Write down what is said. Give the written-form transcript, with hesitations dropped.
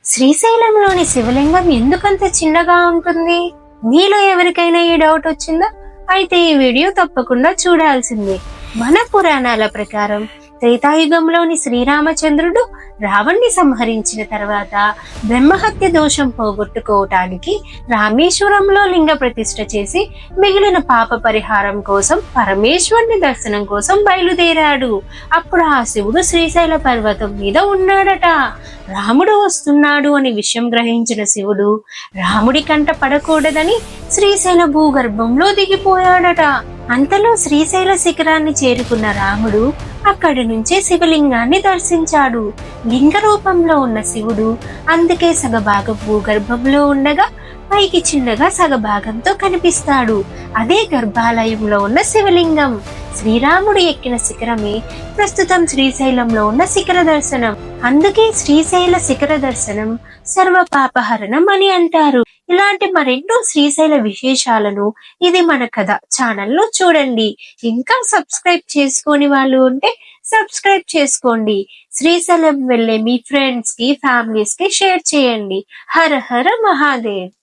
శ్రీశైలంలోని శివలింగం ఎందుకంత చిన్నగా ఉంటుంది? మీలో ఎవరికైనా ఈ డౌట్ వచ్చిందా? అయితే ఈ వీడియో తప్పకుండా చూడాల్సిందే. మన పురాణాల ప్రకారం త్రేతాయుగంలోని శ్రీరామచంద్రుడు రావణ్ణి సంహరించిన తర్వాత బ్రహ్మహత్య దోషం పోగొట్టుకోవటానికి రామేశ్వరంలో లింగ ప్రతిష్ఠ చేసి మిగిలిన పాప పరిహారం కోసం పరమేశ్వరుని దర్శనం కోసం బయలుదేరాడు. అప్పుడు ఆ శివుడు శ్రీశైల పర్వతం మీద ఉన్నాడట. రాముడు వస్తున్నాడు అని విషయం గ్రహించిన శివుడు రాముడి కంట పడకూడదని శ్రీశైల భూగర్భంలో దిగిపోయాడట. అంతలో శ్రీశైల శిఖరాన్ని చేరుకున్న రాముడు అక్కడి నుంచే శివలింగాన్ని దర్శించాడు. లింగ రూపంలో ఉన్న శివుడు అందుకే సగభాగం భూగర్భంలో ఉండగా పైకి చిన్నగా సగభాగంతో కనిపిస్తాడు. అదే గర్భాలయంలో ఉన్న శివలింగం. శ్రీరాముడు ఎక్కిన శిఖరమే ప్రస్తుతం శ్రీశైలంలో ఉన్న శిఖర దర్శనం. అందుకే శ్రీశైల శిఖర దర్శనం సర్వ పాపహరణం అని అంటారు. ఇలాంటి మరెన్నో శ్రీశైల విశేషాలను ఇది మన కథ ఛానల్లో చూడండి. ఇంకా సబ్స్క్రైబ్ చేసుకోని వాళ్ళు ఉంటే సబ్స్క్రైబ్ చేసుకోండి. శ్రీశైలం వెళ్ళే మీ ఫ్రెండ్స్ కి, ఫ్యామిలీస్ కి షేర్ చేయండి. హర హర మహాదేవ్.